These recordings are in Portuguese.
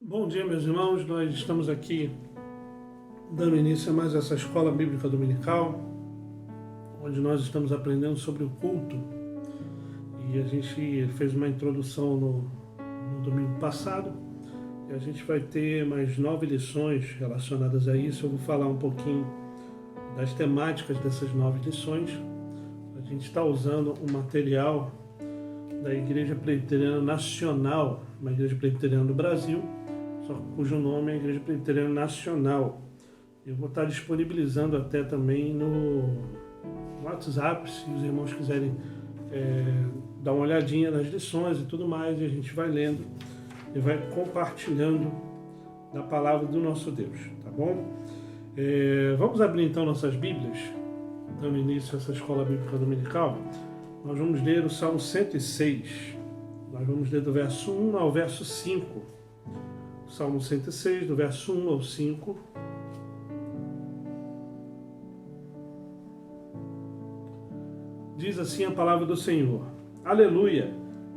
Bom dia, meus irmãos. Nós estamos aqui dando início a mais essa escola bíblica dominical, onde nós estamos aprendendo sobre o culto. E a gente fez uma introdução no domingo passado, e a gente vai ter mais 9 lições relacionadas a isso. Eu vou falar um pouquinho das temáticas dessas 9 lições. A gente está usando um material da Igreja Presbiteriana Nacional, uma Igreja Presbiteriana do Brasil, só cujo nome é Igreja Presbiteriana Nacional. Eu vou estar disponibilizando até também no WhatsApp, se os irmãos quiserem dar uma olhadinha nas lições e tudo mais, e a gente vai lendo e vai compartilhando da palavra do nosso Deus, tá bom? Vamos abrir então nossas Bíblias, dando início a essa escola bíblica dominical. Nós vamos ler o Salmo 106, nós vamos ler do verso 1 ao verso 5. Salmo 106, do verso 1 ao 5. Diz assim a palavra do Senhor: Aleluia!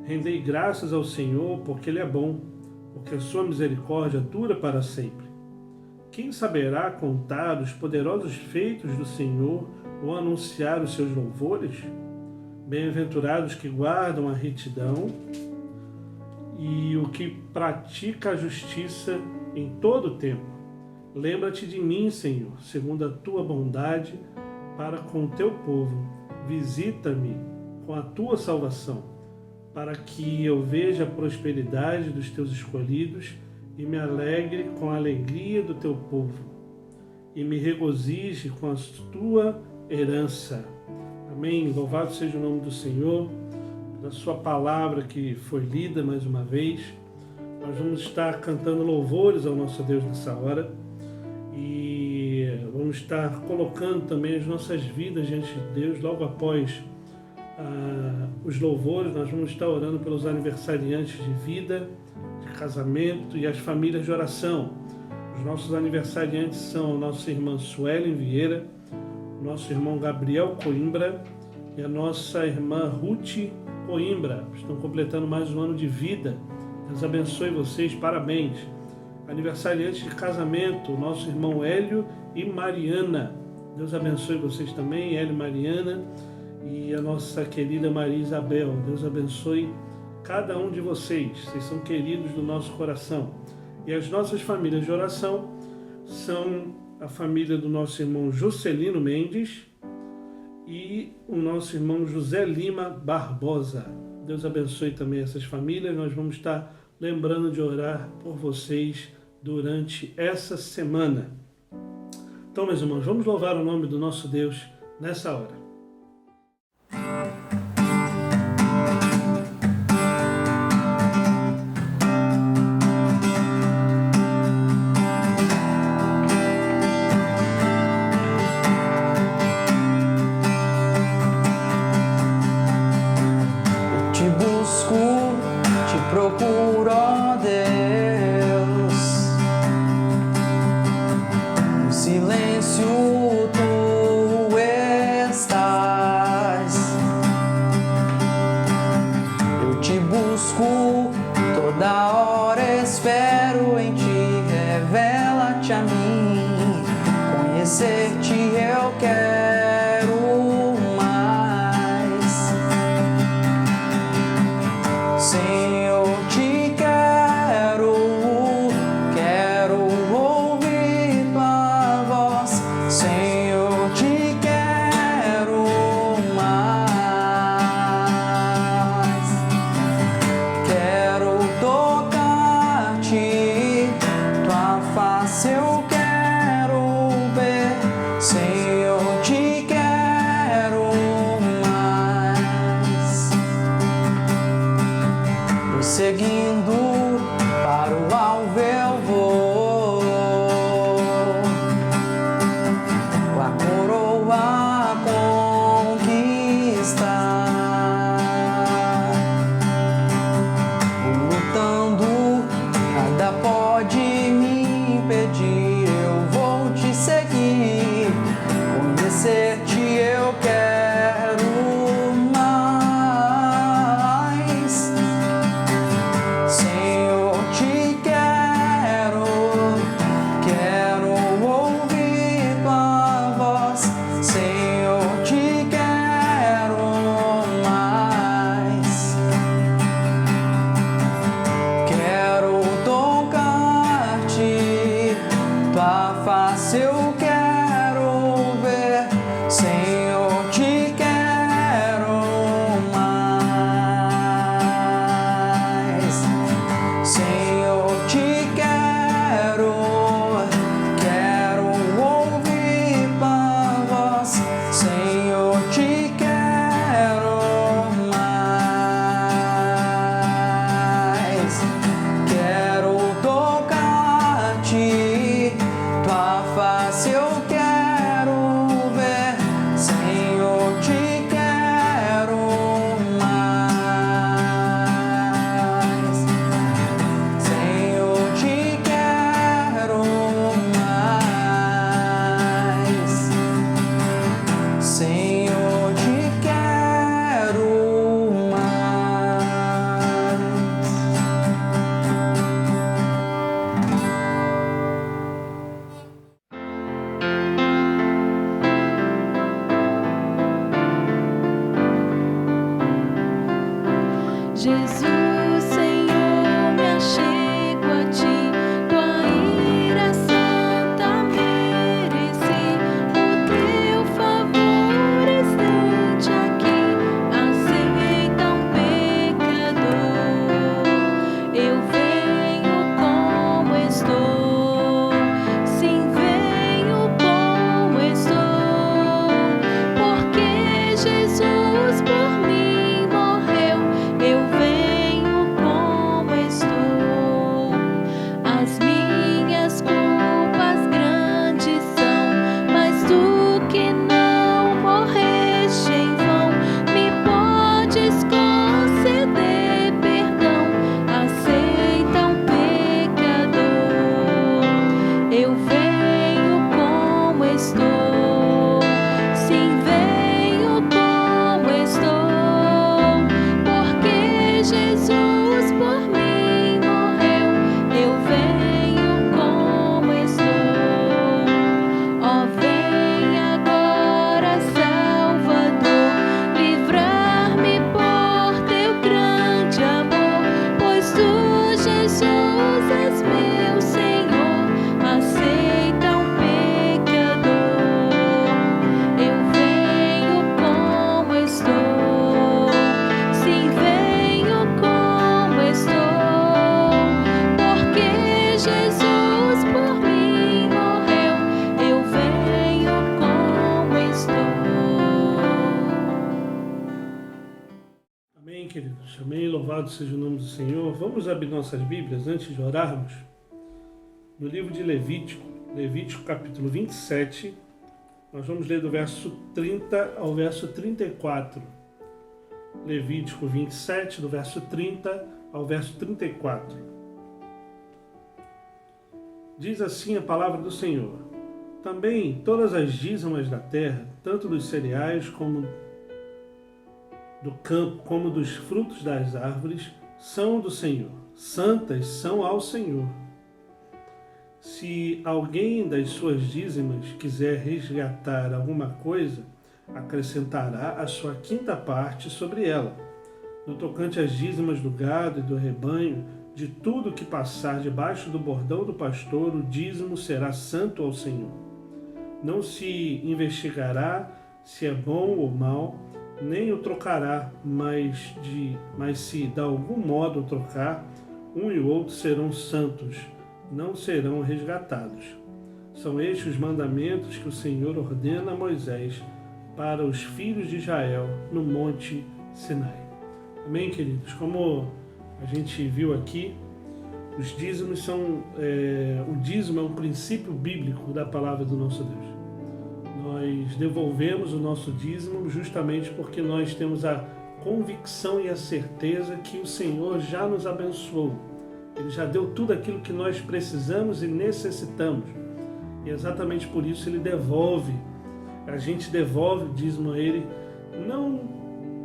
Rendei graças ao Senhor, porque Ele é bom, porque a sua misericórdia dura para sempre. Quem saberá contar os poderosos feitos do Senhor ou anunciar os seus louvores? Bem-aventurados que guardam a retidão e o que pratica a justiça em todo o tempo. Lembra-te de mim, Senhor, segundo a tua bondade para com o teu povo. Visita-me com a tua salvação, para que eu veja a prosperidade dos teus escolhidos e me alegre com a alegria do teu povo, e me regozije com a tua herança. Amém. Louvado seja o nome do Senhor, da sua palavra que foi lida mais uma vez. Nós vamos estar cantando louvores ao nosso Deus nessa hora e vamos estar colocando também as nossas vidas diante de Deus. Logo após os louvores, nós vamos estar orando pelos aniversariantes de vida, de casamento e as famílias de oração. Os nossos aniversariantes são a nossa irmã Suelen Vieira, nosso irmão Gabriel Coimbra e a nossa irmã Ruth Coimbra. Estão completando mais um ano de vida. Deus abençoe vocês, parabéns. Aniversariantes de casamento, nosso irmão Hélio e Mariana. Deus abençoe vocês também, Hélio e Mariana, e a nossa querida Maria Isabel. Deus abençoe cada um de vocês. Vocês são queridos do nosso coração. E as nossas famílias de oração são a família do nosso irmão Juscelino Mendes e o nosso irmão José Lima Barbosa. Deus abençoe também essas famílias. Nós vamos estar lembrando de orar por vocês durante essa semana. Então, meus irmãos, vamos louvar o nome do nosso Deus nessa hora. Procuro, ó Deus, no silêncio tu estás. Eu te busco toda hora, espero em ti, revela-te a mim. Conhecer-te eu quero mais. Senhor, te quero ouvir tua voz. Senhor, te quero mais. Quero tocar-te, tua face eu quero ver. Senhor, te quero mais. Seguindo para o alvo eu vou, com a coroa a conquistar. Vou lutando, nada pode me impedir. Eu vou te seguir, conhecer-te eu quero mais. Senhor, te quero Jesus por mim morreu, eu venho como estou. Amém, queridos. Amém. Louvado seja o nome do Senhor. Vamos abrir nossas Bíblias antes de orarmos. No livro de Levítico capítulo 27, nós vamos ler do verso 30 ao verso 34. Levítico 27, do verso 30 ao verso 34. Diz assim a palavra do Senhor: Também todas as dízimas da terra, tanto dos cereais como do campo, como dos frutos das árvores, são do Senhor, santas são ao Senhor. Se alguém das suas dízimas quiser resgatar alguma coisa, acrescentará a sua quinta parte sobre ela. No tocante às dízimas do gado e do rebanho, de tudo que passar debaixo do bordão do pastor, o dízimo será santo ao Senhor. Não se investigará se é bom ou mal, nem o trocará, mas se de algum modo o trocar, um e o outro serão santos, não serão resgatados. São estes os mandamentos que o Senhor ordena a Moisés para os filhos de Israel no Monte Sinai. Amém, queridos? Como a gente viu aqui, os dízimos o dízimo é um princípio bíblico da palavra do nosso Deus. Nós devolvemos o nosso dízimo justamente porque nós temos a convicção e a certeza que o Senhor já nos abençoou. Ele já deu tudo aquilo que nós precisamos e necessitamos. E exatamente por isso Ele devolve. A gente devolve o dízimo a Ele, não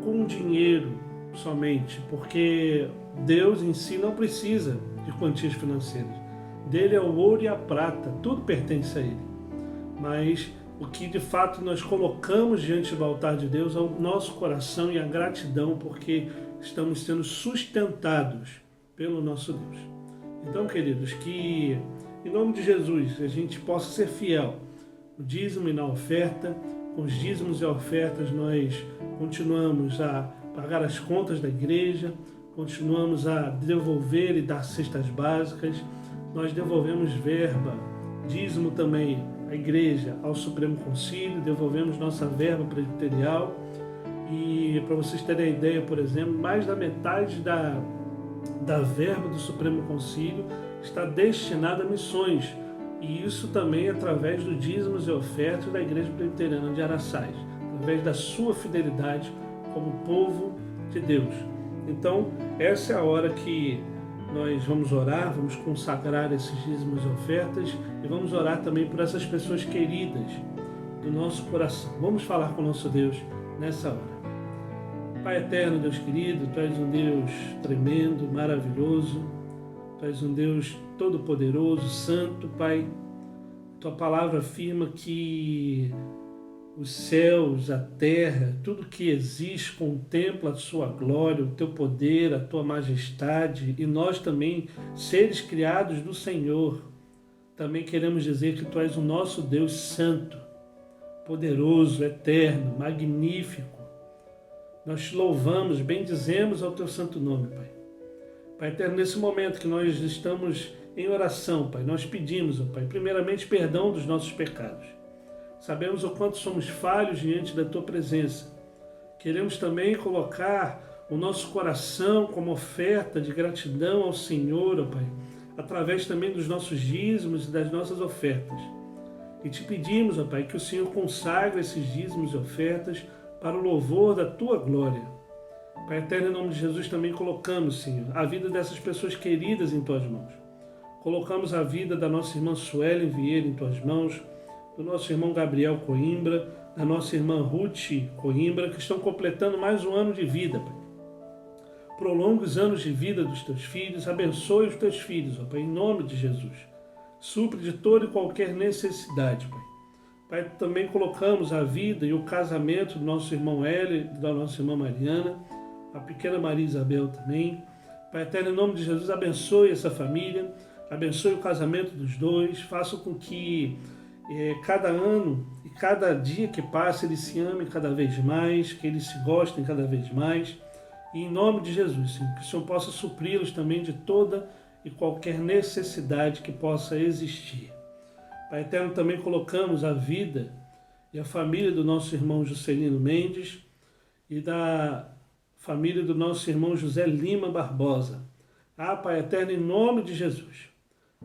com dinheiro somente, porque Deus em si não precisa de quantias financeiras. Dele é o ouro e a prata, tudo pertence a Ele. Mas o que de fato nós colocamos diante do altar de Deus é o nosso coração e a gratidão, porque estamos sendo sustentados pelo nosso Deus. Então, queridos, que em nome de Jesus a gente possa ser fiel no dízimo e na oferta. Com os dízimos e ofertas nós continuamos a pagar as contas da igreja, continuamos a devolver e dar cestas básicas, nós devolvemos verba, dízimo também à igreja, ao Supremo Concílio, devolvemos nossa verba presbiterial. E para vocês terem a ideia, por exemplo, mais da metade da verba do Supremo Concílio está destinada a missões, e isso também através do dízimos e ofertas da Igreja Presbiteriana de Araçás, através da sua fidelidade como povo de Deus. Então, essa é a hora que nós vamos orar, vamos consagrar esses dízimos e ofertas, e vamos orar também por essas pessoas queridas do nosso coração. Vamos falar com o nosso Deus nessa hora. Pai eterno, Deus querido, Tu és um Deus tremendo, maravilhoso, Tu és um Deus todo-poderoso, santo, Pai. Tua palavra afirma que os céus, a terra, tudo que existe contempla a Sua glória, o Teu poder, a Tua majestade, e nós também, seres criados do Senhor, também queremos dizer que Tu és o nosso Deus santo, poderoso, eterno, magnífico. Nós te louvamos, bendizemos ao Teu santo nome, Pai. Pai eterno, nesse momento que nós estamos em oração, Pai, nós pedimos, ó Pai, primeiramente perdão dos nossos pecados. Sabemos o quanto somos falhos diante da Tua presença. Queremos também colocar o nosso coração como oferta de gratidão ao Senhor, ó Pai, através também dos nossos dízimos e das nossas ofertas. E te pedimos, ó Pai, que o Senhor consagre esses dízimos e ofertas para o louvor da Tua glória. Pai eterno, em nome de Jesus, também colocamos, Senhor, a vida dessas pessoas queridas em Tuas mãos. Colocamos a vida da nossa irmã Suelen Vieira em Tuas mãos, do nosso irmão Gabriel Coimbra, da nossa irmã Ruth Coimbra, que estão completando mais um ano de vida, Pai. Prolonga os anos de vida dos Teus filhos, abençoe os Teus filhos, ó Pai, em nome de Jesus. Supre de toda e qualquer necessidade, Pai. Pai, também colocamos a vida e o casamento do nosso irmão Hélio e da nossa irmã Mariana, a pequena Maria Isabel também. Pai eterno, em nome de Jesus, abençoe essa família, abençoe o casamento dos dois, faça com que cada ano e cada dia que passa eles se amem cada vez mais, que eles se gostem cada vez mais. E em nome de Jesus, Senhor, que o Senhor possa supri-los também de toda e qualquer necessidade que possa existir. Pai eterno, também colocamos a vida e a família do nosso irmão Juscelino Mendes e da família do nosso irmão José Lima Barbosa. Pai eterno, em nome de Jesus,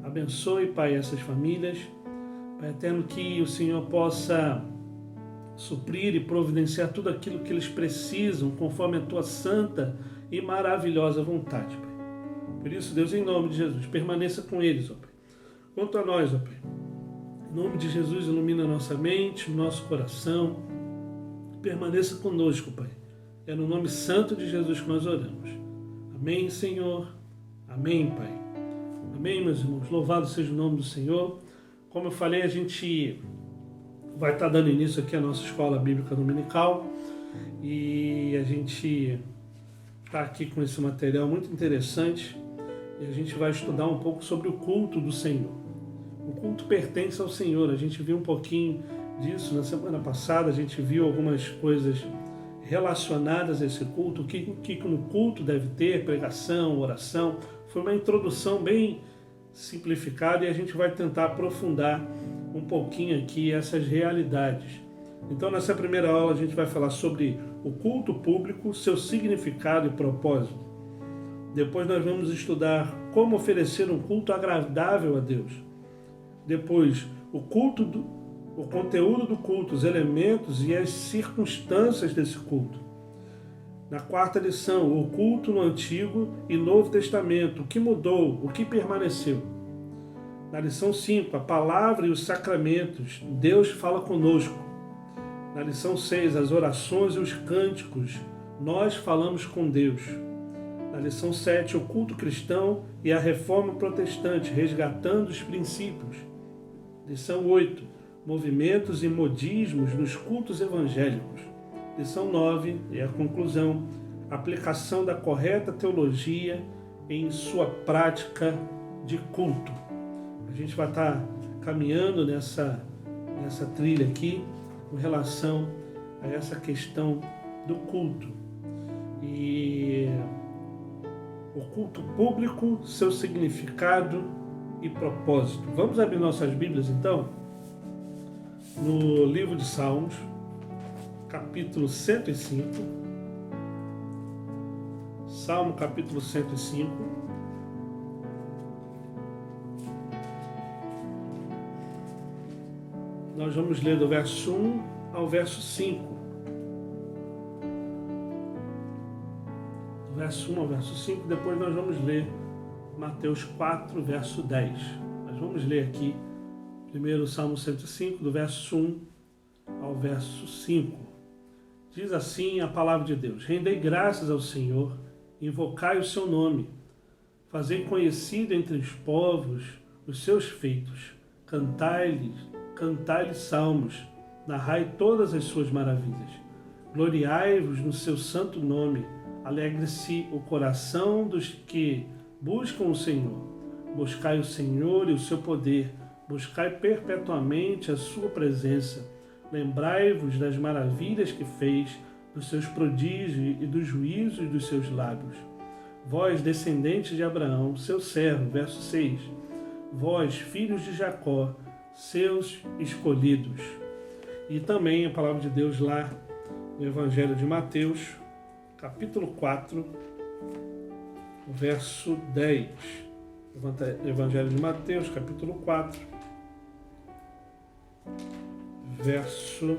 abençoe, Pai, essas famílias. Pai eterno, que o Senhor possa suprir e providenciar tudo aquilo que eles precisam, conforme a Tua santa e maravilhosa vontade, Pai. Por isso, Deus, em nome de Jesus, permaneça com eles, ó Pai. Quanto a nós, ó Pai, em nome de Jesus, ilumina a nossa mente, o nosso coração. Permaneça conosco, Pai. É no nome santo de Jesus que nós oramos. Amém, Senhor. Amém, Pai. Amém, meus irmãos. Louvado seja o nome do Senhor. Como eu falei, a gente vai estar dando início aqui à nossa escola bíblica dominical. E a gente está aqui com esse material muito interessante. E a gente vai estudar um pouco sobre o culto do Senhor. O culto pertence ao Senhor. A gente viu um pouquinho disso na semana passada. A gente viu algumas coisas relacionadas a esse culto. O que no culto deve ter, pregação, oração. Foi uma introdução bem simplificada e a gente vai tentar aprofundar um pouquinho aqui essas realidades. Então, nessa primeira aula, a gente vai falar sobre o culto público, seu significado e propósito. Depois nós vamos estudar como oferecer um culto agradável a Deus. Depois, o conteúdo do culto, os elementos e as circunstâncias desse culto. Na quarta lição, o culto no Antigo e Novo Testamento, o que mudou, o que permaneceu. Na lição 5, a palavra e os sacramentos, Deus fala conosco. Na lição 6, as orações e os cânticos, nós falamos com Deus. Na lição 7, o culto cristão e a reforma protestante, resgatando os princípios. Lição 8, movimentos e modismos nos cultos evangélicos. Lição 9, e a conclusão, aplicação da correta teologia em sua prática de culto. A gente vai estar caminhando nessa trilha aqui com relação a essa questão do culto. E o culto público, seu significado e propósito. Vamos abrir nossas Bíblias então? No livro de Salmos, capítulo 105. Salmo capítulo 105. Nós vamos ler do verso 1 ao verso 5. Do verso 1 ao verso 5, depois nós vamos ler Mateus 4, verso 10. Nós vamos ler aqui primeiro o Salmo 105, do verso 1 ao verso 5. Diz assim a palavra de Deus: Rendei graças ao Senhor, invocai o seu nome, fazei conhecido entre os povos os seus feitos, cantai-lhe salmos, narrai todas as suas maravilhas. Gloriai-vos no seu santo nome, alegre-se o coração dos que buscam o Senhor. Buscai o Senhor e o seu poder, buscai perpetuamente a sua presença. Lembrai-vos das maravilhas que fez, dos seus prodígios e dos juízos dos seus lábios. Vós, descendentes de Abraão, seu servo, verso 6. Vós, filhos de Jacó, seus escolhidos. E também a palavra de Deus lá no Evangelho de Mateus, capítulo 4, verso 10. Evangelho de Mateus, capítulo 4, verso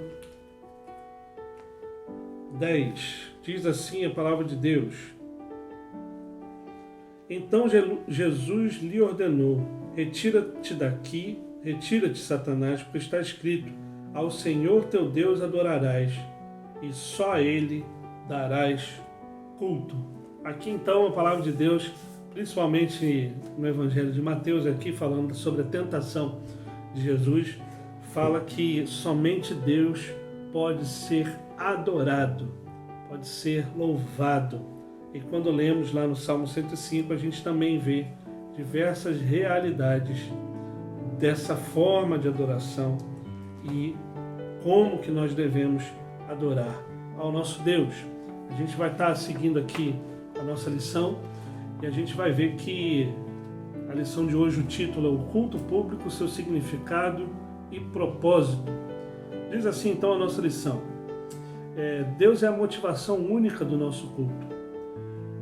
10. Diz assim a palavra de Deus: Então Jesus lhe ordenou: Retira-te daqui, retira-te, Satanás, porque está escrito: Ao Senhor teu Deus adorarás, e só a Ele darás culto. Aqui então a palavra de Deus, principalmente no Evangelho de Mateus, aqui falando sobre a tentação de Jesus, fala que somente Deus pode ser adorado, pode ser louvado. E quando lemos lá no Salmo 105, a gente também vê diversas realidades dessa forma de adoração e como que nós devemos adorar ao nosso Deus. A gente vai estar seguindo aqui a nossa lição e a gente vai ver que A lição de hoje, o título é O Culto Público, seu significado e propósito. Diz assim então a nossa lição. Deus é a motivação única do nosso culto.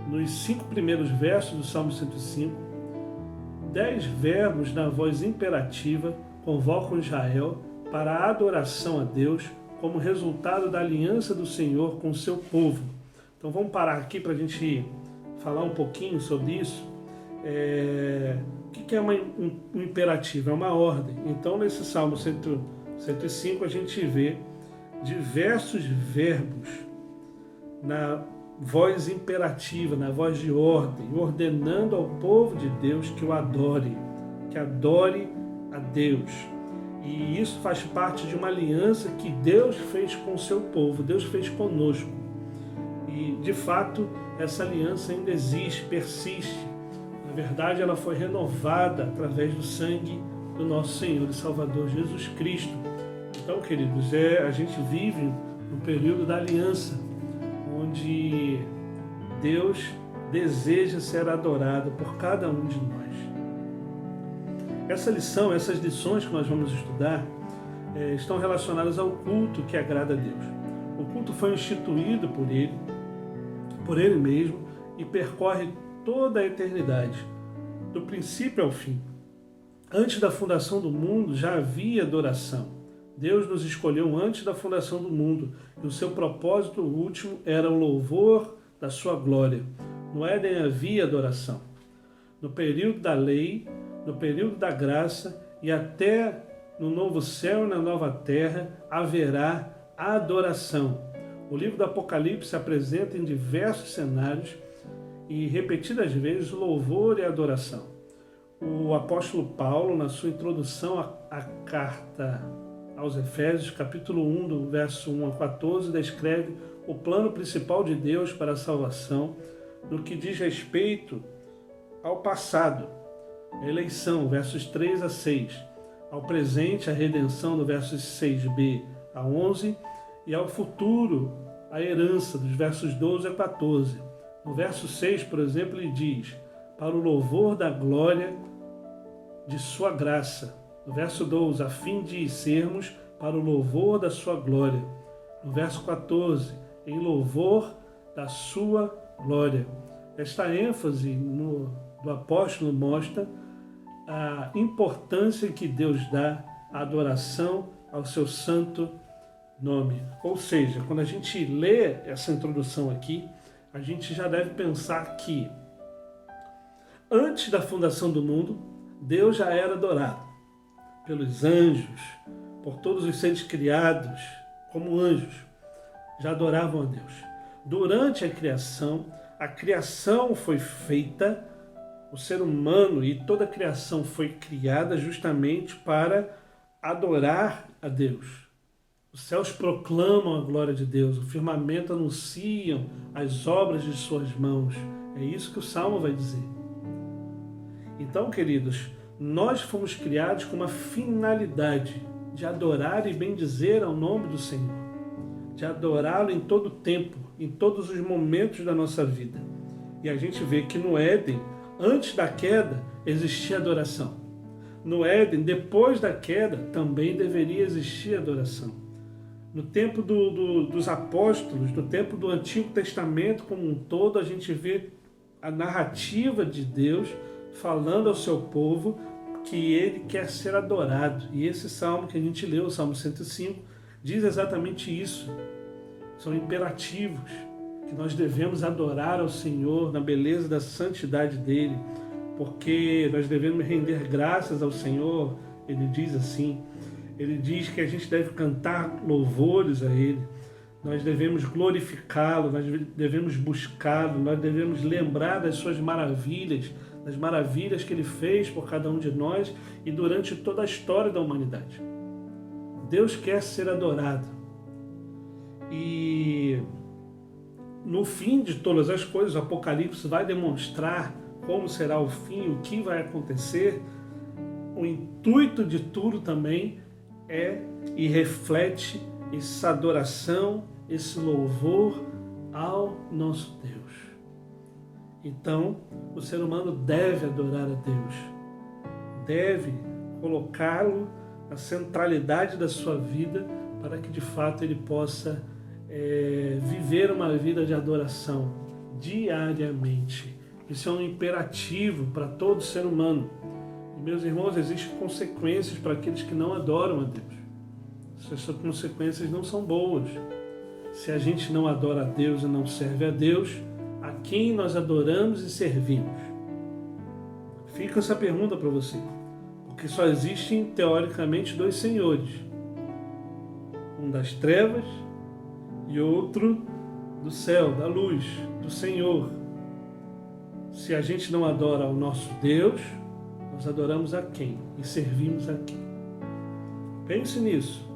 Nos 5 primeiros versos do Salmo 105, 10 verbos na voz imperativa convocam Israel para a adoração a Deus como resultado da aliança do Senhor com o seu povo. Então vamos parar aqui para a gente falar um pouquinho sobre isso. O que é um imperativo? É uma ordem. Então nesse Salmo 105 a gente vê diversos verbos na voz imperativa, na voz de ordem, ordenando ao povo de Deus que o adore, que adore a Deus. E isso faz parte de uma aliança que Deus fez com o seu povo, Deus fez conosco. E, de fato, essa aliança ainda existe, persiste. Na verdade, ela foi renovada através do sangue do nosso Senhor e Salvador Jesus Cristo. Então, queridos, a gente vive no período da aliança, onde Deus deseja ser adorado por cada um de nós. Essas lições que nós vamos estudar estão relacionadas ao culto que agrada a Deus. O culto foi instituído por Ele mesmo, e percorre toda a eternidade, do princípio ao fim. Antes da fundação do mundo já havia adoração. Deus nos escolheu antes da fundação do mundo, e o seu propósito último era o louvor da sua glória. No Éden havia adoração. No período da lei, no período da graça e até no novo céu e na nova terra haverá adoração. O livro do Apocalipse apresenta em diversos cenários e repetidas vezes louvor e adoração. O apóstolo Paulo, na sua introdução à carta aos Efésios, capítulo 1, do verso 1 a 14, descreve o plano principal de Deus para a salvação no que diz respeito ao passado, a eleição, versos 3 a 6, ao presente, a redenção, do versos 6b a 11, e ao futuro, a herança, dos versos 12 a 14. No verso 6, por exemplo, ele diz: para o louvor da glória de sua graça. No verso 12, a fim de sermos para o louvor da sua glória. No verso 14, em louvor da sua glória. Esta ênfase do apóstolo mostra a importância que Deus dá à adoração ao seu santo nome. Ou seja, quando a gente lê essa introdução aqui, a gente já deve pensar que antes da fundação do mundo, Deus já era adorado pelos anjos, por todos os seres criados como anjos, já adoravam a Deus. Durante a criação foi feita, o ser humano e toda a criação foi criada justamente para adorar a Deus. Os céus proclamam a glória de Deus, o firmamento anunciam as obras de suas mãos. É isso que o Salmo vai dizer. Então, queridos, nós fomos criados com uma finalidade de adorar e bendizer ao nome do Senhor, de adorá-lo em todo o tempo, em todos os momentos da nossa vida. E a gente vê que no Éden, antes da queda, existia adoração. No Éden, depois da queda, também deveria existir adoração. No tempo dos apóstolos, no tempo do Antigo Testamento como um todo, a gente vê a narrativa de Deus falando ao seu povo que ele quer ser adorado. E esse salmo que a gente leu, o Salmo 105, diz exatamente isso. São imperativos que nós devemos adorar ao Senhor na beleza da santidade dele, porque nós devemos render graças ao Senhor. Ele diz assim, ele diz que a gente deve cantar louvores a ele, nós devemos glorificá-lo, nós devemos buscá-lo, nós devemos lembrar das suas maravilhas, das maravilhas que ele fez por cada um de nós e durante toda a história da humanidade. Deus quer ser adorado. E no fim de todas as coisas, o Apocalipse vai demonstrar como será o fim, o que vai acontecer. O intuito de tudo também é e reflete essa adoração, esse louvor ao nosso Deus. Então, o ser humano deve adorar a Deus, deve colocá-lo na centralidade da sua vida para que de fato ele possa viver uma vida de adoração diariamente. Isso é um imperativo para todo ser humano. E, meus irmãos, existem consequências para aqueles que não adoram a Deus. Essas consequências não são boas. Se a gente não adora a Deus e não serve a Deus, a quem nós adoramos e servimos? Fica essa pergunta para você. Porque só existem, teoricamente, dois senhores. Um das trevas e outro do céu, da luz, do Senhor. Se a gente não adora ao nosso Deus, nós adoramos a quem? E servimos a quem? Pense nisso.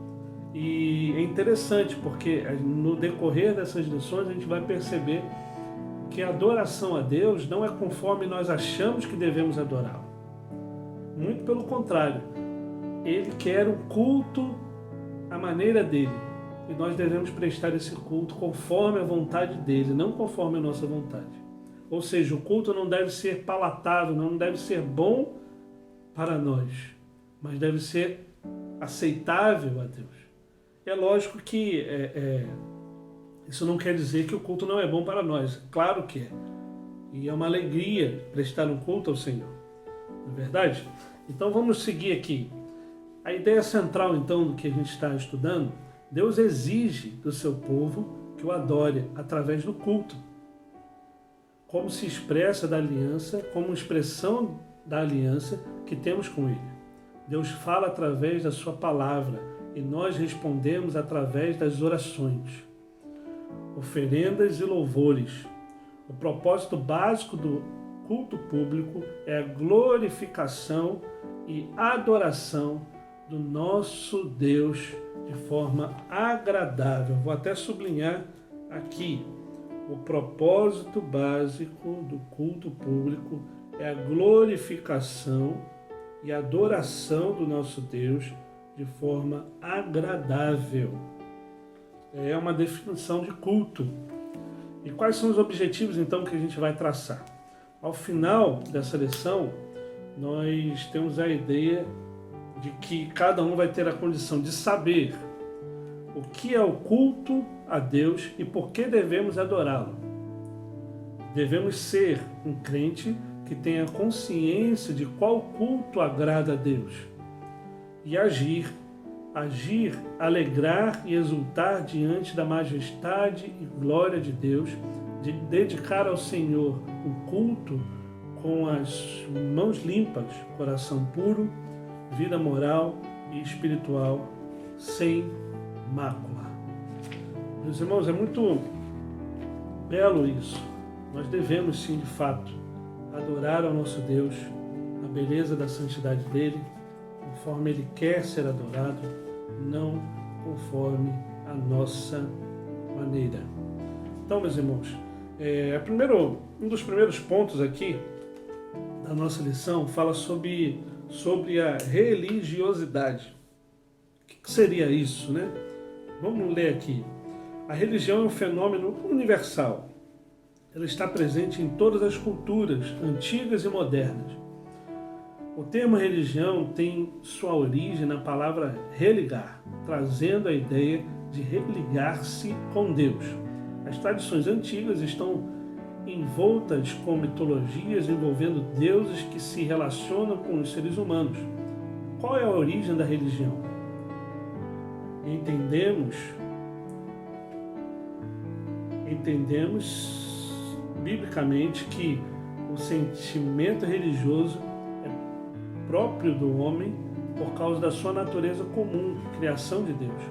E é interessante porque no decorrer dessas lições a gente vai perceber que a adoração a Deus não é conforme nós achamos que devemos adorá-lo. Muito pelo contrário. Ele quer um culto à maneira dele. E nós devemos prestar esse culto conforme a vontade dele, não conforme a nossa vontade. Ou seja, o culto não deve ser palatável, não deve ser bom para nós, mas deve ser aceitável a Deus. É lógico que isso não quer dizer que o culto não é bom para nós. Claro que é. E é uma alegria prestar um culto ao Senhor. Não é verdade? Então vamos seguir aqui. A ideia central, então, do que a gente está estudando, Deus exige do seu povo que o adore através do culto. Como se expressa da aliança, como expressão da aliança que temos com Ele. Deus fala através da sua palavra e nós respondemos através das orações, oferendas e louvores. O propósito básico do culto público é a glorificação e adoração do nosso Deus de forma agradável. Vou até sublinhar aqui. O propósito básico do culto público é a glorificação e adoração do nosso Deus de forma agradável. É uma definição de culto. E quais são os objetivos, então, que a gente vai traçar? Ao final dessa lição, nós temos a ideia de que cada um vai ter a condição de saber o que é o culto a Deus e por que devemos adorá-lo. Devemos ser um crente que tenha consciência de qual culto agrada a Deus e agir, alegrar e exultar diante da majestade e glória de Deus, de dedicar ao Senhor o culto com as mãos limpas, coração puro, vida moral e espiritual sem mácula. Meus irmãos, é muito belo isso. Nós devemos sim, de fato, adorar ao nosso Deus na beleza da santidade dele, conforme ele quer ser adorado, não conforme a nossa maneira. Então, meus irmãos, um dos primeiros pontos aqui da nossa lição fala sobre a religiosidade. O que seria isso, né? Vamos ler aqui. A religião é um fenômeno universal. Ela está presente em todas as culturas, antigas e modernas. O termo religião tem sua origem na palavra religar, trazendo a ideia de religar-se com Deus. As tradições antigas estão envoltas com mitologias envolvendo deuses que se relacionam com os seres humanos. Qual é a origem da religião? Entendemos biblicamente que o sentimento religioso é próprio do homem por causa da sua natureza comum, criação de Deus.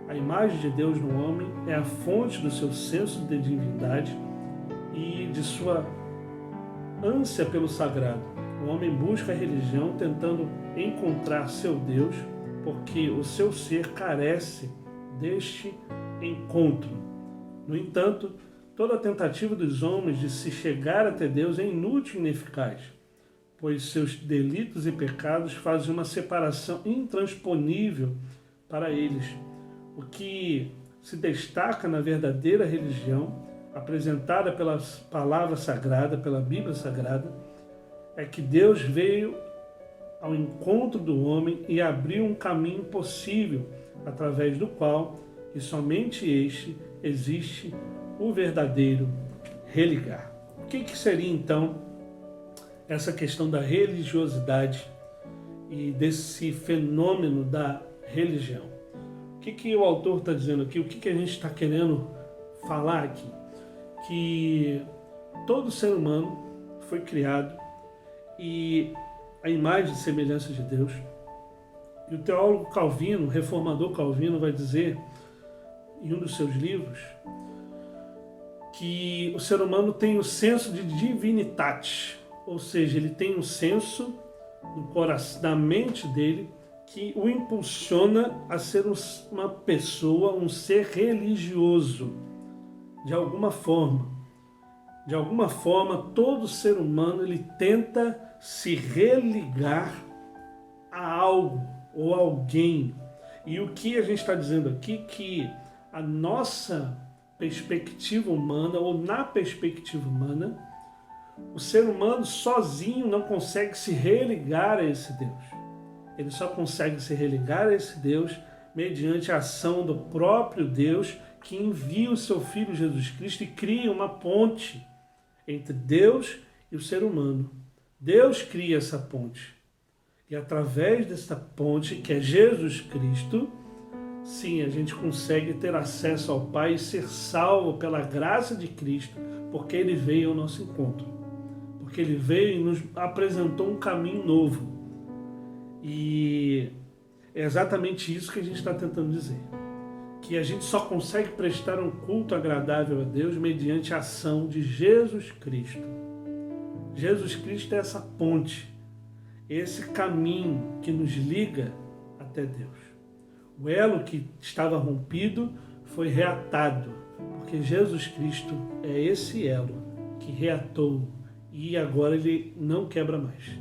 A imagem de Deus no homem é a fonte do seu senso de divindade e de sua ânsia pelo sagrado. O homem busca a religião tentando encontrar seu Deus, porque o seu ser carece deste encontro. No entanto, toda tentativa dos homens de se chegar até Deus é inútil e ineficaz, pois seus delitos e pecados fazem uma separação intransponível para eles. O que se destaca na verdadeira religião, apresentada pela palavra sagrada, pela Bíblia Sagrada, é que Deus veio ao encontro do homem e abriu um caminho possível, através do qual, e somente este, existe o verdadeiro religar. O que seria então essa questão da religiosidade e desse fenômeno da religião? O que o autor está dizendo aqui? O que a gente está querendo falar aqui? Que todo ser humano foi criado e a imagem e semelhança de Deus. E o teólogo Calvino, o reformador Calvino, vai dizer em um dos seus livros que o ser humano tem o senso de divinitate, ou seja, ele tem um senso no coração, na mente dele, que o impulsiona a ser uma pessoa, um ser religioso, de alguma forma. De alguma forma, todo ser humano ele tenta se religar a algo ou a alguém. E o que a gente está dizendo aqui, que a nossa perspectiva humana, ou na perspectiva humana, o ser humano sozinho não consegue se religar a esse Deus. Ele só consegue se religar a esse Deus mediante a ação do próprio Deus, que envia o seu Filho Jesus Cristo e cria uma ponte entre Deus e o ser humano. Deus cria essa ponte. E através dessa ponte, que é Jesus Cristo, sim, a gente consegue ter acesso ao Pai e ser salvo pela graça de Cristo, porque Ele veio ao nosso encontro. Porque Ele veio e nos apresentou um caminho novo. E é exatamente isso que a gente está tentando dizer. Que a gente só consegue prestar um culto agradável a Deus mediante a ação de Jesus Cristo. Jesus Cristo é essa ponte, esse caminho que nos liga até Deus. O elo que estava rompido foi reatado, porque Jesus Cristo é esse elo que reatou e agora ele não quebra mais.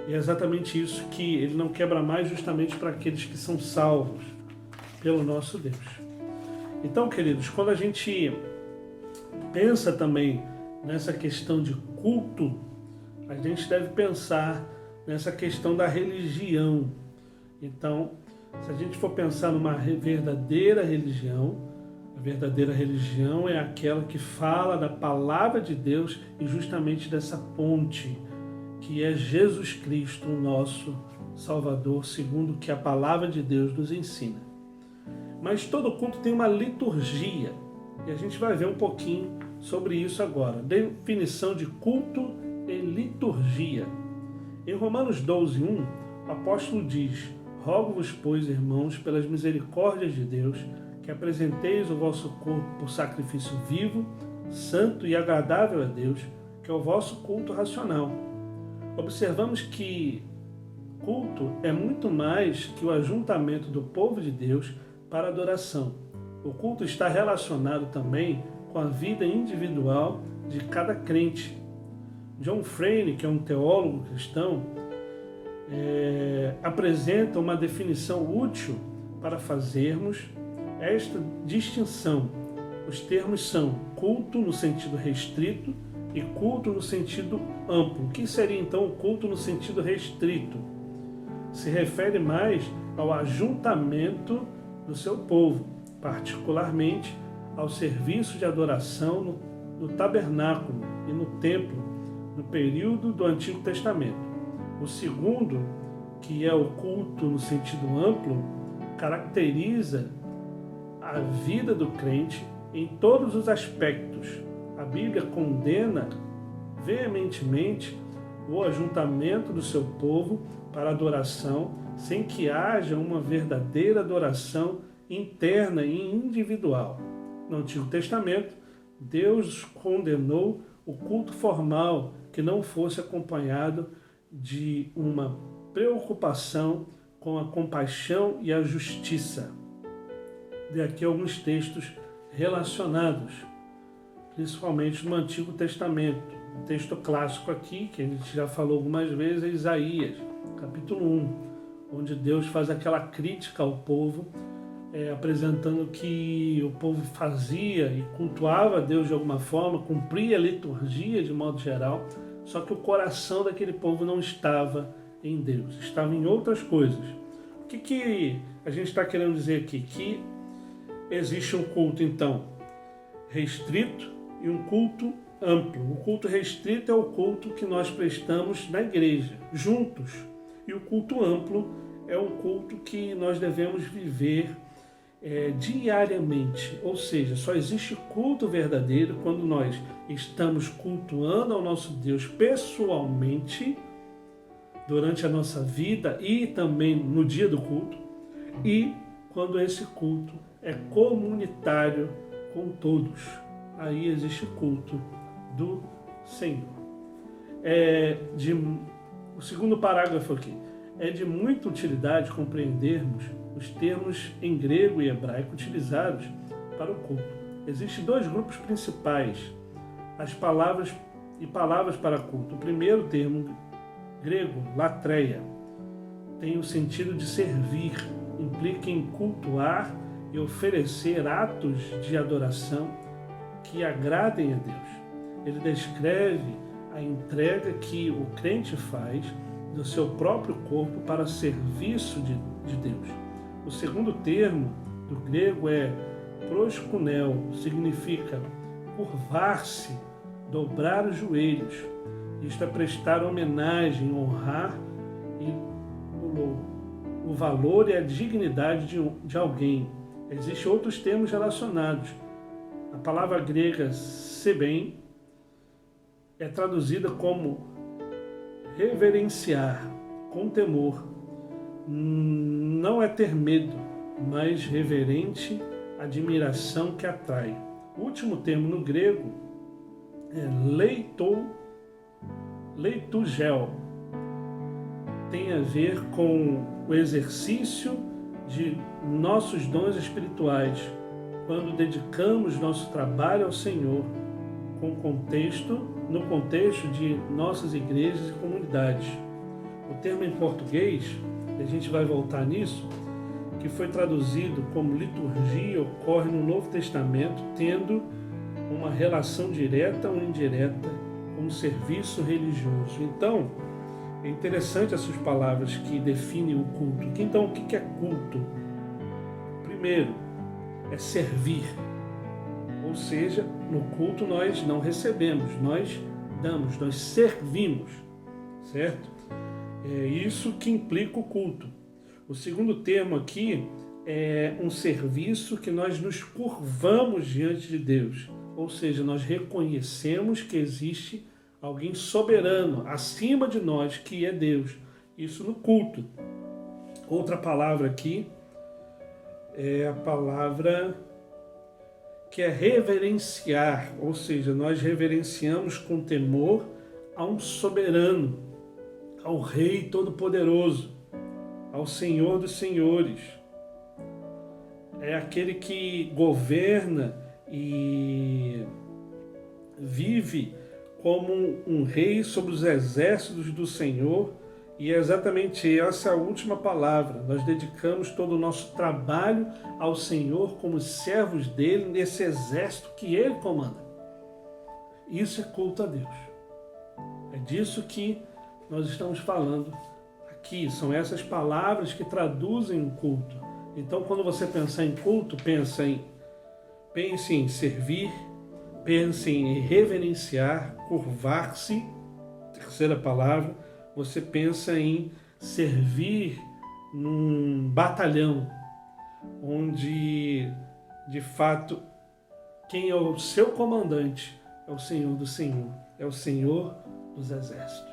E é exatamente isso, que ele não quebra mais justamente para aqueles que são salvos pelo nosso Deus. Então, queridos, quando a gente pensa também nessa questão de culto, a gente deve pensar nessa questão da religião. Então, se a gente for pensar numa verdadeira religião, a verdadeira religião é aquela que fala da palavra de Deus e justamente dessa ponte, que é Jesus Cristo, o nosso Salvador, segundo o que a palavra de Deus nos ensina. Mas todo culto tem uma liturgia, e a gente vai ver um pouquinho sobre isso agora. Definição de culto e liturgia. Em Romanos 12:1, o apóstolo diz: rogo-vos, pois, irmãos, pelas misericórdias de Deus, que apresenteis o vosso corpo por sacrifício vivo, santo e agradável a Deus, que é o vosso culto racional. Observamos que culto é muito mais que o ajuntamento do povo de Deus para adoração. O culto está relacionado também com a vida individual de cada crente. John Frame, que é um teólogo cristão, apresenta uma definição útil para fazermos esta distinção. Os termos são culto no sentido restrito e culto no sentido amplo. O que seria então o culto no sentido restrito? Se refere mais ao ajuntamento do seu povo, particularmente ao serviço de adoração no tabernáculo e no templo, no período do Antigo Testamento. O segundo, que é o culto no sentido amplo, caracteriza a vida do crente em todos os aspectos. A Bíblia condena veementemente o ajuntamento do seu povo para adoração, sem que haja uma verdadeira adoração interna e individual. No Antigo Testamento, Deus condenou o culto formal que não fosse acompanhado de uma preocupação com a compaixão e a justiça. Daqui alguns textos relacionados, principalmente no Antigo Testamento. Um texto clássico aqui, que a gente já falou algumas vezes, é Isaías, capítulo 1, onde Deus faz aquela crítica ao povo, apresentando que o povo fazia e cultuava a Deus de alguma forma, cumpria a liturgia de modo geral, só que o coração daquele povo não estava em Deus, estava em outras coisas. O que a gente está querendo dizer aqui? Que existe um culto, então, restrito e um culto amplo. O culto restrito é o culto que nós prestamos na igreja, juntos. E o culto amplo é um culto que nós devemos viver diariamente. Ou seja, só existe culto verdadeiro quando nós estamos cultuando ao nosso Deus pessoalmente, durante a nossa vida e também no dia do culto, e quando esse culto é comunitário com todos. Aí existe culto do Senhor. O segundo parágrafo aqui. É de muita utilidade compreendermos os termos em grego e hebraico utilizados para o culto. Existem dois grupos principais, as palavras e palavras para culto. O primeiro termo grego, latreia, tem o sentido de servir, implica em cultuar e oferecer atos de adoração que agradem a Deus. Ele descreve a entrega que o crente faz do seu próprio corpo para serviço de Deus. O segundo termo do grego é proskuneo, significa curvar-se, dobrar os joelhos. Isto é prestar homenagem, honrar o valor e a dignidade de alguém. Existem outros termos relacionados. A palavra grega seben é traduzida como reverenciar, com temor. Não é ter medo, mas reverente admiração que atrai. O último termo no grego é leitugel. Tem a ver com o exercício de nossos dons espirituais, quando dedicamos nosso trabalho ao Senhor, no contexto de nossas igrejas e comunidades. O termo em português, a gente vai voltar nisso, que foi traduzido como liturgia, ocorre no Novo Testamento, tendo uma relação direta ou indireta com o serviço religioso. Então, é interessante essas palavras que definem o culto. Então, o que é culto? Primeiro, é servir. Ou seja, no culto nós não recebemos, nós damos, nós servimos, certo? É isso que implica o culto. O segundo termo aqui é um serviço que nós nos curvamos diante de Deus. Ou seja, nós reconhecemos que existe alguém soberano acima de nós, que é Deus. Isso no culto. Outra palavra aqui é a palavra que é reverenciar, ou seja, nós reverenciamos com temor a um soberano, ao Rei Todo-Poderoso, ao Senhor dos Senhores. É aquele que governa e vive como um rei sobre os exércitos do Senhor, e é exatamente essa a última palavra. Nós dedicamos todo o nosso trabalho ao Senhor como servos dele nesse exército que ele comanda. Isso é culto a Deus. É disso que nós estamos falando aqui. São essas palavras que traduzem o culto. Então, quando você pensar em culto, pense em servir, pense em reverenciar, curvar-se. Terceira palavra, você pensa em servir num batalhão, onde, de fato, quem é o seu comandante é o Senhor do Senhor, é o Senhor dos Exércitos.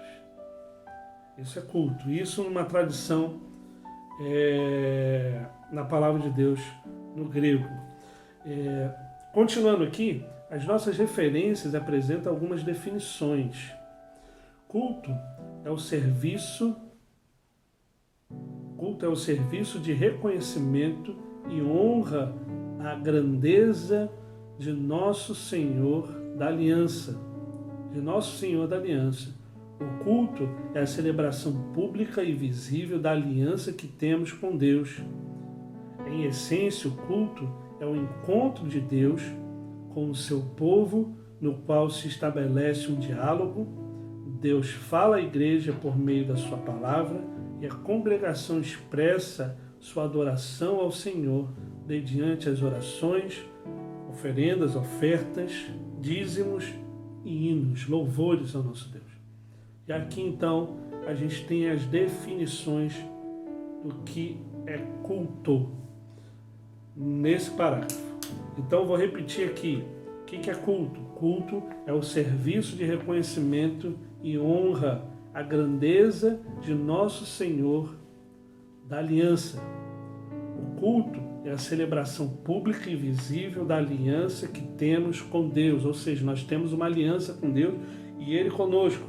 Isso é culto. Isso numa tradição na palavra de Deus, no grego. Continuando aqui, as nossas referências apresentam algumas definições. Culto é o serviço de reconhecimento e honra à grandeza de nosso Senhor da Aliança. O culto é a celebração pública e visível da aliança que temos com Deus. Em essência, o culto é o encontro de Deus com o seu povo, no qual se estabelece um diálogo Deus fala à igreja por meio da sua palavra e a congregação expressa sua adoração ao Senhor mediante as orações, oferendas, ofertas, dízimos e hinos, louvores ao nosso Deus. E aqui então a gente tem as definições do que é culto nesse parágrafo. Então vou repetir aqui. O que é culto? Culto é o serviço de reconhecimento e honra à grandeza de nosso Senhor da aliança. O culto é a celebração pública e visível da aliança que temos com Deus, ou seja, nós temos uma aliança com Deus e Ele conosco.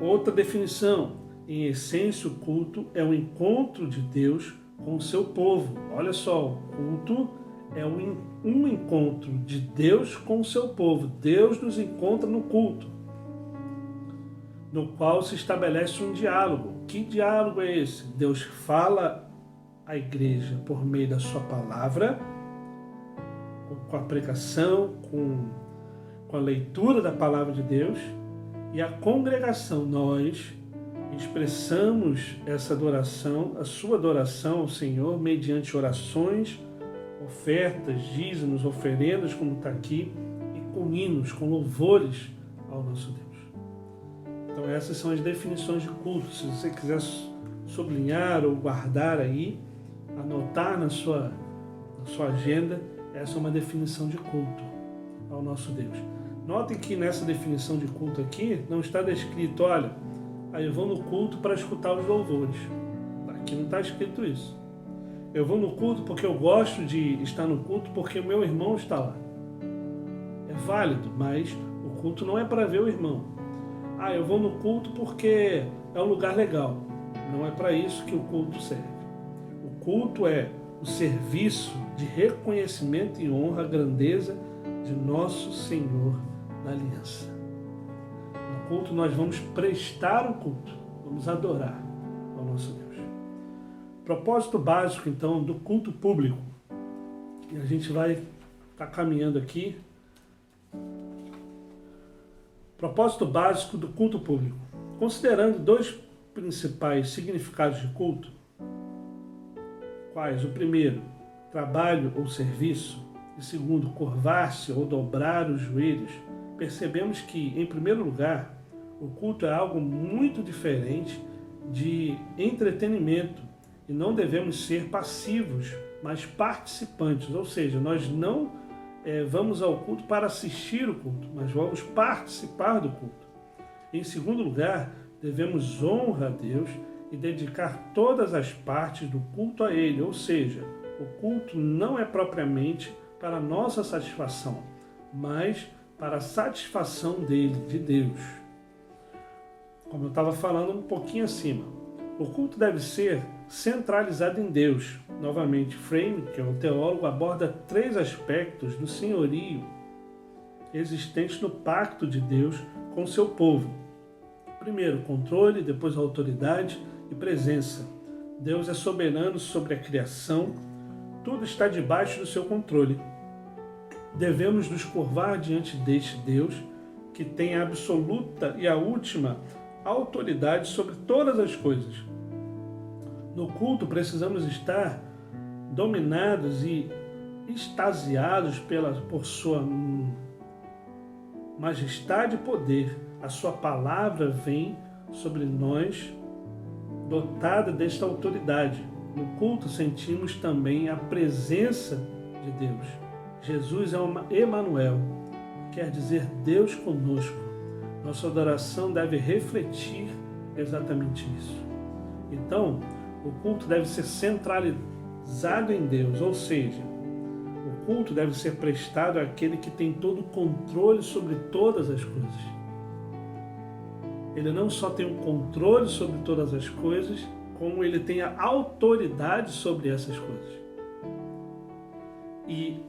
Outra definição, em essência, o culto é o encontro de Deus com o seu povo. Olha só, o culto é um encontro de Deus com o seu povo. Deus nos encontra no culto, no qual se estabelece um diálogo. Que diálogo é esse? Deus fala à igreja por meio da sua palavra, com a pregação, com a leitura da palavra de Deus, e a congregação, nós expressamos essa adoração, a sua adoração ao Senhor, mediante orações, ofertas, dízimos, oferendas, como está aqui, e com hinos, com louvores ao nosso Deus. Então essas são as definições de culto. Se você quiser sublinhar ou guardar aí, anotar na sua agenda, essa é uma definição de culto ao nosso Deus. Notem que nessa definição de culto aqui, não está descrito, olha, aí eu vou no culto para escutar os louvores. Aqui não está escrito isso. Eu vou no culto porque eu gosto de estar no culto porque o meu irmão está lá. É válido, mas o culto não é para ver o irmão. Eu vou no culto porque é um lugar legal. Não é para isso que o culto serve. O culto é o serviço de reconhecimento e honra à grandeza de nosso Senhor da aliança. No culto nós vamos prestar o culto, vamos adorar ao nosso Deus. Propósito básico, então, do culto público. E a gente vai estar caminhando aqui. Propósito básico do culto público. Considerando dois principais significados de culto, quais? O primeiro, trabalho ou serviço. E segundo, curvar-se ou dobrar os joelhos. Percebemos que, em primeiro lugar, o culto é algo muito diferente de entretenimento e não devemos ser passivos, mas participantes. Ou seja, nós não vamos ao culto para assistir o culto, mas vamos participar do culto. Em segundo lugar, devemos honrar a Deus e dedicar todas as partes do culto a Ele. Ou seja, o culto não é propriamente para a nossa satisfação, mas para a satisfação dele, de Deus. Como eu estava falando um pouquinho acima, o culto deve ser centralizado em Deus. Novamente, Frame, que é um teólogo, aborda 3 aspectos do senhorio existentes no pacto de Deus com seu povo. Primeiro, controle, depois autoridade e presença. Deus é soberano sobre a criação, tudo está debaixo do seu controle. Devemos nos curvar diante deste Deus, que tem a absoluta e a última autoridade sobre todas as coisas. No culto precisamos estar dominados e extasiados por sua majestade e poder. A sua palavra vem sobre nós dotada desta autoridade. No culto sentimos também a presença de Deus. Jesus é Emanuel, quer dizer Deus conosco. Nossa adoração deve refletir exatamente isso. Então, o culto deve ser centralizado em Deus, ou seja, o culto deve ser prestado àquele que tem todo o controle sobre todas as coisas. Ele não só tem o controle sobre todas as coisas, como ele tem a autoridade sobre essas coisas. E,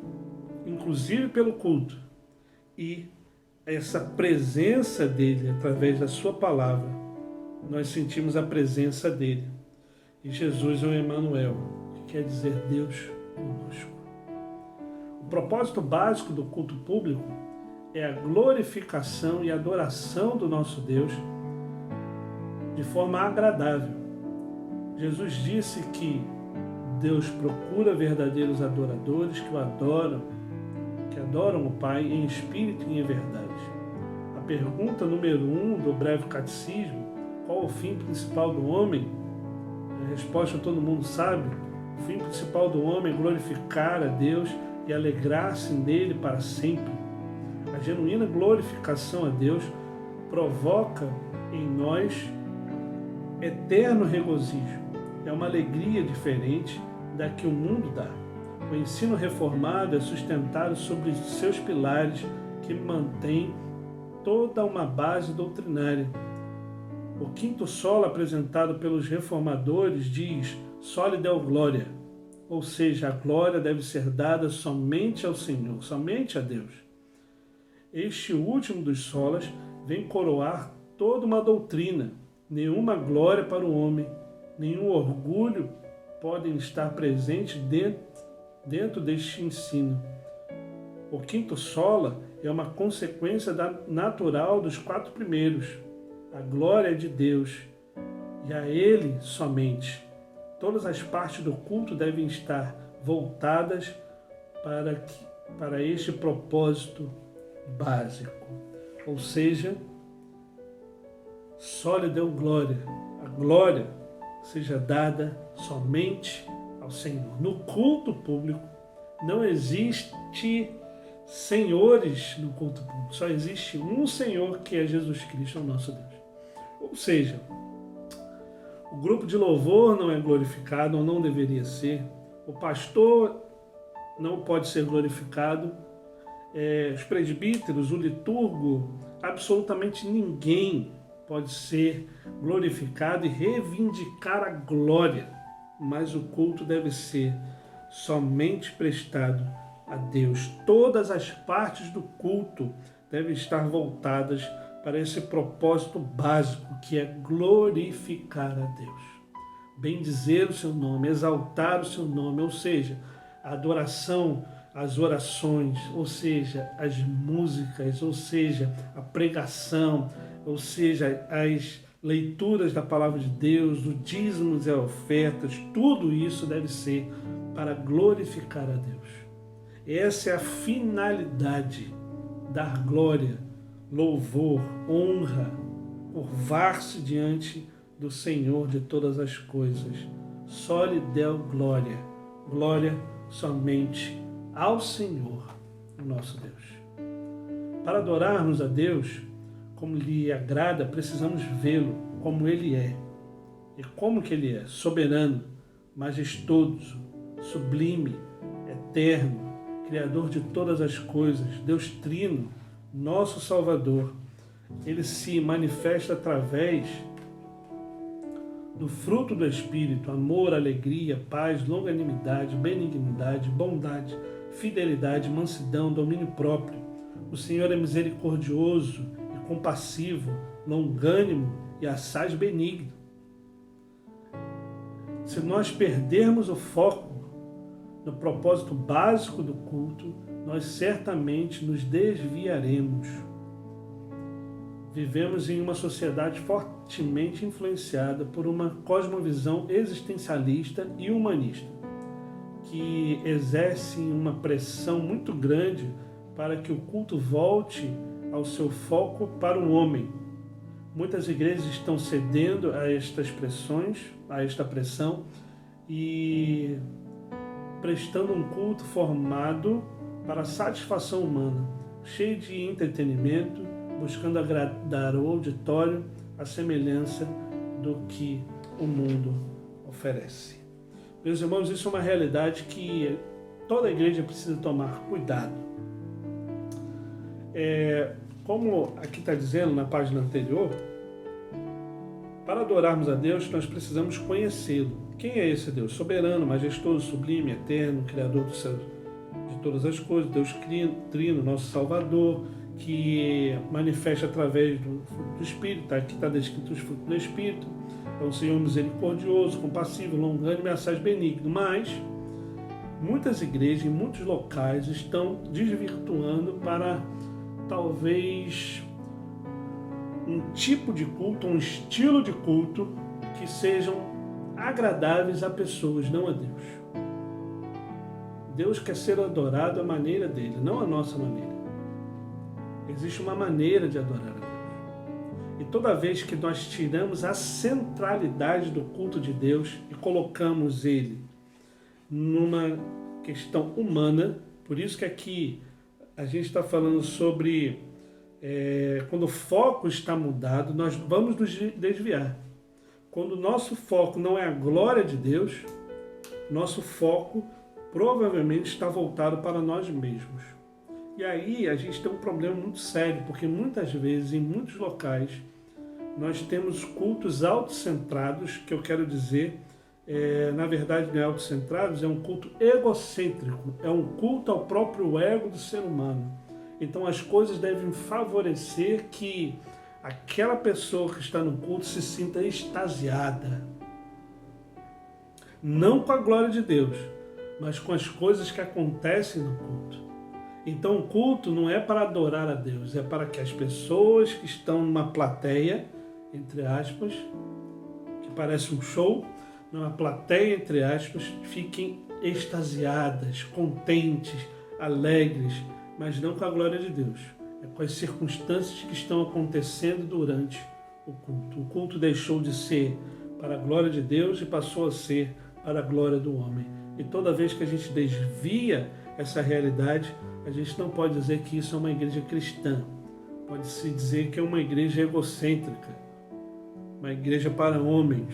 inclusive pelo culto, e essa presença dele, através da sua palavra, nós sentimos a presença dele. E Jesus é o Emanuel, que quer dizer Deus conosco. O propósito básico do culto público é a glorificação e adoração do nosso Deus de forma agradável. Jesus disse que Deus procura verdadeiros adoradores que adoram o Pai em espírito e em verdade. A pergunta número 1 do breve catecismo, qual o fim principal do homem? A resposta todo mundo sabe. O fim principal do homem é glorificar a Deus e alegrar-se nele para sempre. A genuína glorificação a Deus provoca em nós eterno regozijo. É uma alegria diferente da que o mundo dá. O ensino reformado é sustentado sobre seus pilares que mantém toda uma base doutrinária. O quinto solo apresentado pelos reformadores diz soli deo gloria, ou seja, a glória deve ser dada somente ao Senhor, somente a Deus. Este último dos solas vem coroar toda uma doutrina. Nenhuma glória para o homem, nenhum orgulho podem estar presentes dentro deste ensino. O quinto sola é uma consequência natural dos 4 primeiros. A glória é de Deus e a Ele somente. Todas as partes do culto devem estar voltadas para este propósito básico. Ou seja, soli deo gloria. A glória seja dada somente ao Senhor. No culto público não existe senhores no culto público. Só existe um Senhor, que é Jesus Cristo, o nosso Deus. Ou seja, o grupo de louvor não é glorificado, ou não deveria ser. O pastor não pode ser glorificado. Os presbíteros, o liturgo, absolutamente ninguém pode ser glorificado e reivindicar a glória. Mas o culto deve ser somente prestado a Deus. Todas as partes do culto devem estar voltadas para esse propósito básico, que é glorificar a Deus. Bendizer o seu nome, exaltar o seu nome, ou seja, a adoração, as orações, ou seja, as músicas, ou seja, a pregação, ou seja, as leituras da palavra de Deus, os dízimos e ofertas, tudo isso deve ser para glorificar a Deus. Essa é a finalidade, dar glória, louvor, honra, curvar-se diante do Senhor de todas as coisas. Soli deo gloria, glória somente ao Senhor, o nosso Deus. Para adorarmos a Deus como lhe agrada, precisamos vê-lo como Ele é. E como que Ele é? Soberano, majestoso, sublime, eterno, Criador de todas as coisas, Deus Trino, nosso Salvador. Ele se manifesta através do fruto do Espírito: amor, alegria, paz, longanimidade, benignidade, bondade, fidelidade, mansidão, domínio próprio. O Senhor é misericordioso e compassivo, longânimo e assaz benigno. Se nós perdermos o foco no propósito básico do culto, nós certamente nos desviaremos. Vivemos em uma sociedade fortemente influenciada por uma cosmovisão existencialista e humanista, que exerce uma pressão muito grande para que o culto volte ao seu foco para o homem. Muitas igrejas estão cedendo a estas pressões, a esta pressão, e prestando um culto formado para a satisfação humana, cheio de entretenimento, buscando agradar o auditório à semelhança do que o mundo oferece. Meus irmãos, isso é uma realidade que toda igreja precisa tomar cuidado. Como aqui está dizendo na página anterior, para adorarmos a Deus, nós precisamos conhecê-lo. Quem é esse Deus? Soberano, majestoso, sublime, eterno, Criador do céu, de todas as coisas, Deus Trino, nosso Salvador, que manifesta através do Espírito. Aqui está descrito os frutos do Espírito. É um Senhor misericordioso, compassivo, longânimo e assaz benigno. Mas muitas igrejas em muitos locais estão desvirtuando para talvez um tipo de culto, um estilo de culto que sejam agradáveis a pessoas, não a Deus. Deus quer ser adorado à maneira dele, não à nossa maneira. Existe uma maneira de adorar a Deus. E toda vez que nós tiramos a centralidade do culto de Deus e colocamos ele numa questão humana, por isso que aqui a gente está falando sobre quando o foco está mudado, nós vamos nos desviar. Quando o nosso foco não é a glória de Deus, nosso foco provavelmente está voltado para nós mesmos. E aí a gente tem um problema muito sério, porque muitas vezes, em muitos locais, nós temos cultos autocentrados, que eu quero dizer, na verdade não é autocentrados, é um culto egocêntrico, é um culto ao próprio ego do ser humano. Então as coisas devem favorecer que aquela pessoa que está no culto se sinta extasiada. Não com a glória de Deus, mas com as coisas que acontecem no culto. Então o culto não é para adorar a Deus, é para que as pessoas que estão numa plateia, entre aspas, que parece um show, numa plateia, entre aspas, fiquem extasiadas, contentes, alegres, mas não com a glória de Deus. É com as circunstâncias que estão acontecendo durante o culto. O culto deixou de ser para a glória de Deus e passou a ser para a glória do homem. E toda vez que a gente desvia essa realidade, a gente não pode dizer que isso é uma igreja cristã. Pode-se dizer que é uma igreja egocêntrica, uma igreja para homens,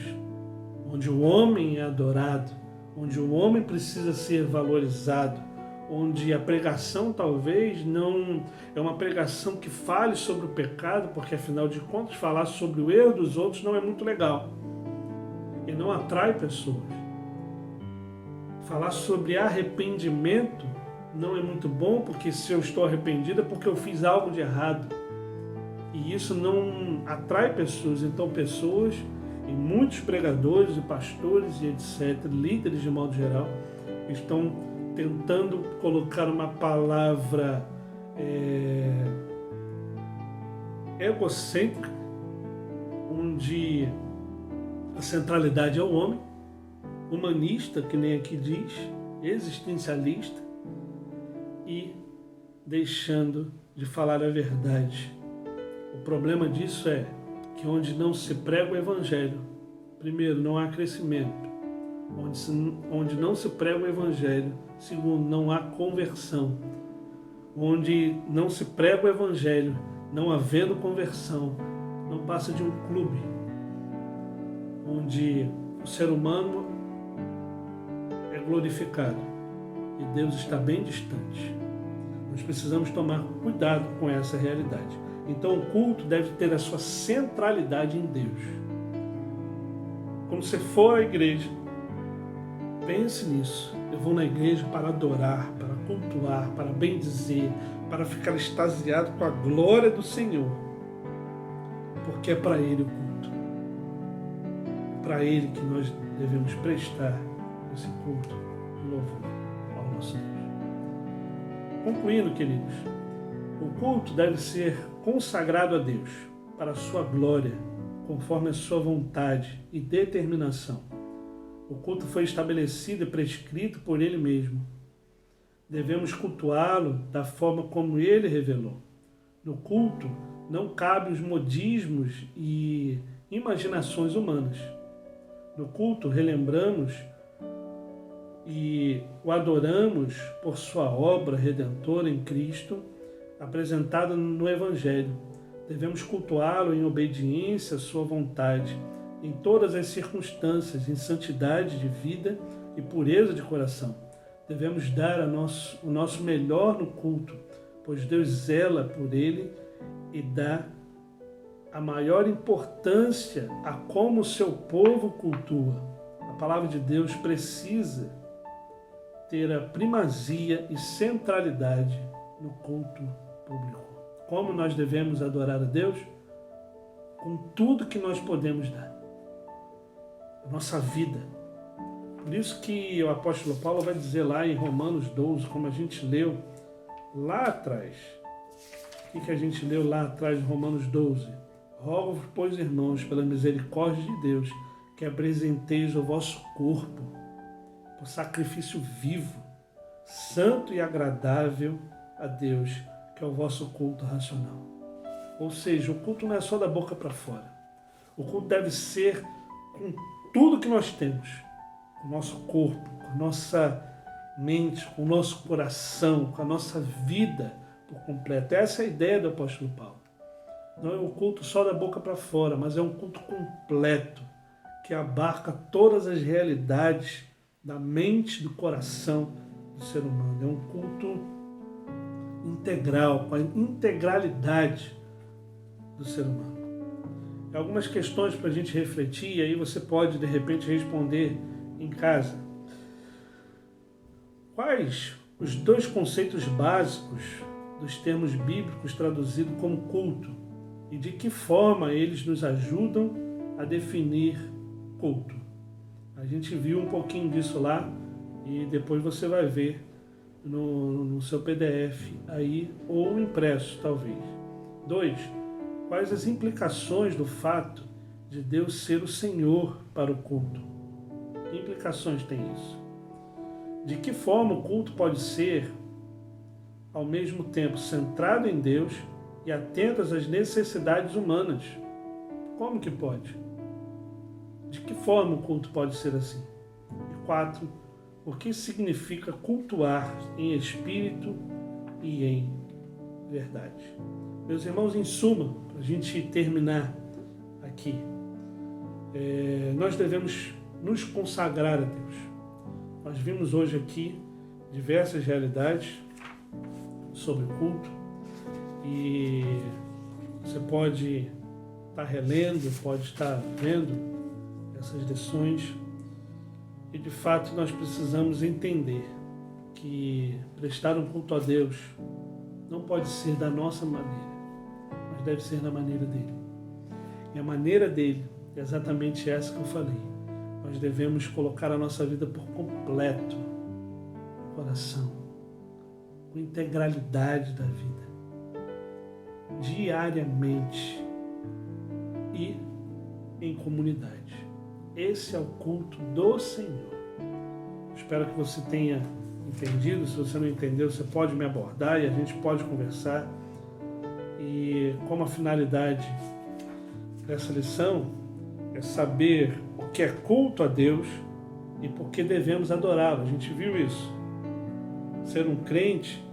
onde o homem é adorado, onde o homem precisa ser valorizado, onde a pregação talvez não é uma pregação que fale sobre o pecado, porque afinal de contas falar sobre o erro dos outros não é muito legal e não atrai pessoas. Falar sobre arrependimento não é muito bom, porque se eu estou arrependido é porque eu fiz algo de errado. E isso não atrai pessoas. Então pessoas, e muitos pregadores e pastores e etc., líderes de modo geral, estão tentando colocar uma palavra egocêntrica, onde a centralidade é o homem, humanista, que nem aqui diz, existencialista, e deixando de falar a verdade. O problema disso é que onde não se prega o evangelho, primeiro, não há crescimento. Onde não se prega o evangelho, segundo, não há conversão. Onde não se prega o evangelho, não havendo conversão, não passa de um clube, onde o ser humano é glorificado e Deus está bem distante. Nós precisamos tomar cuidado com essa realidade. Então o culto deve ter a sua centralidade em Deus. Quando você for à igreja, pense nisso. Eu vou na igreja para adorar, para cultuar, para bendizer, para ficar extasiado com a glória do Senhor. Porque é para Ele o culto. É para Ele que nós devemos prestar esse culto de louvor ao nosso Deus. Concluindo, queridos, o culto deve ser consagrado a Deus, para a sua glória, conforme a sua vontade e determinação. O culto foi estabelecido e prescrito por Ele mesmo. Devemos cultuá-lo da forma como Ele revelou. No culto não cabem os modismos e imaginações humanas. No culto relembramos e o adoramos por sua obra redentora em Cristo, apresentada no Evangelho. Devemos cultuá-lo em obediência à sua vontade, em todas as circunstâncias, em santidade de vida e pureza de coração. Devemos dar o nosso melhor no culto, pois Deus zela por ele e dá a maior importância a como o seu povo cultua. A palavra de Deus precisa ter a primazia e centralidade no culto público. Como nós devemos adorar a Deus? Com tudo que nós podemos dar. A nossa vida. Por isso que o apóstolo Paulo vai dizer lá em Romanos 12, como a gente leu lá atrás, que a gente leu lá atrás em Romanos 12. Rogo-vos, pois, irmãos, pela misericórdia de Deus, que apresenteis o vosso corpo por sacrifício vivo, santo e agradável a Deus, que é o vosso culto racional. Ou seja, o culto não é só da boca para fora. O culto deve ser com tudo que nós temos, com o nosso corpo, com a nossa mente, com o nosso coração, com a nossa vida por completo. Essa é a ideia do apóstolo Paulo. Não é um culto só da boca para fora, mas é um culto completo, que abarca todas as realidades da mente, do coração do ser humano. É um culto integral, com a integralidade do ser humano. Algumas questões para a gente refletir, e aí você pode, de repente, responder em casa. Quais os 2 conceitos básicos dos termos bíblicos traduzidos como culto? E de que forma eles nos ajudam a definir culto? A gente viu um pouquinho disso lá e depois você vai ver no seu PDF aí, ou impresso talvez. 2. Quais as implicações do fato de Deus ser o Senhor para o culto? Que implicações tem isso? De que forma o culto pode ser, ao mesmo tempo, centrado em Deus e atentas às necessidades humanas? Como que pode? De que forma o culto pode ser assim? E 4, o que significa cultuar em espírito e em verdade? Meus irmãos, em suma, para a gente terminar aqui, nós devemos nos consagrar a Deus. Nós vimos hoje aqui diversas realidades sobre o culto, e você pode estar relendo, pode estar vendo essas lições, e de fato nós precisamos entender que prestar um culto a Deus não pode ser da nossa maneira, mas deve ser da maneira dele. E a maneira dele é exatamente essa que eu falei. Nós devemos colocar a nossa vida por completo no coração, com integralidade da vida, diariamente e em comunidade. Esse é o culto do Senhor. Espero que você tenha entendido. Se você não entendeu, você pode me abordar e a gente pode conversar. E como a finalidade dessa lição é saber o que é culto a Deus e por que devemos adorá-lo. A gente viu isso. Ser um crente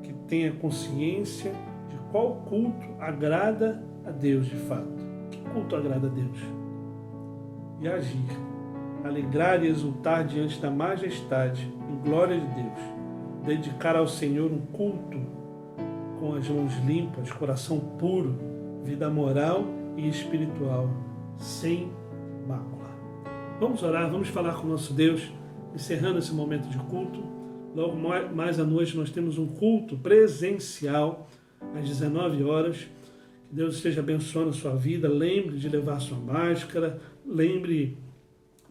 que tenha consciência de qual culto agrada a Deus de fato. Que culto agrada a Deus? E agir, alegrar e exultar diante da majestade e glória de Deus. Dedicar ao Senhor um culto com as mãos limpas, coração puro, vida moral e espiritual, sem mácula. Vamos orar, vamos falar com o nosso Deus, encerrando esse momento de culto. Logo mais à noite nós temos um culto presencial às 19 horas. Que Deus esteja abençoando a sua vida. Lembre de levar sua máscara, lembre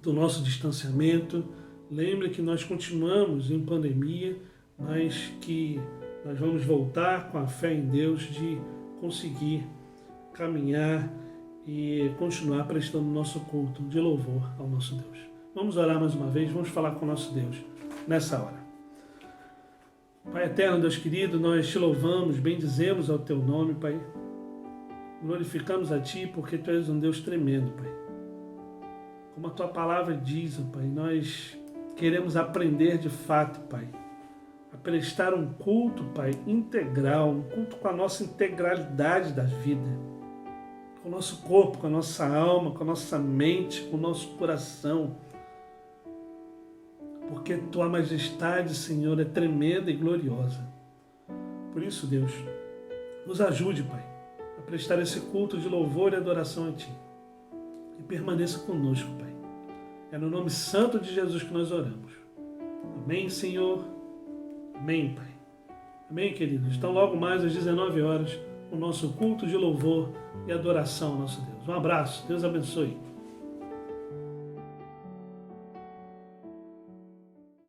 do nosso distanciamento, lembre que nós continuamos em pandemia, mas que nós vamos voltar com a fé em Deus de conseguir caminhar e continuar prestando nosso culto de louvor ao nosso Deus. Vamos orar mais uma vez, vamos falar com o nosso Deus nessa hora. Pai eterno, Deus querido, nós te louvamos, bendizemos ao teu nome, Pai. Glorificamos a ti porque tu és um Deus tremendo, Pai. Como a tua palavra diz, Pai, nós queremos aprender de fato, Pai, a prestar um culto, Pai, integral, um culto com a nossa integralidade da vida, com o nosso corpo, com a nossa alma, com a nossa mente, com o nosso coração. Porque tua majestade, Senhor, é tremenda e gloriosa. Por isso, Deus, nos ajude, Pai, a prestar esse culto de louvor e adoração a ti. E permaneça conosco, Pai. É no nome santo de Jesus que nós oramos. Amém, Senhor. Amém, Pai. Amém, queridos. Então, logo mais às 19 horas, o nosso culto de louvor e adoração ao nosso Deus. Um abraço. Deus abençoe.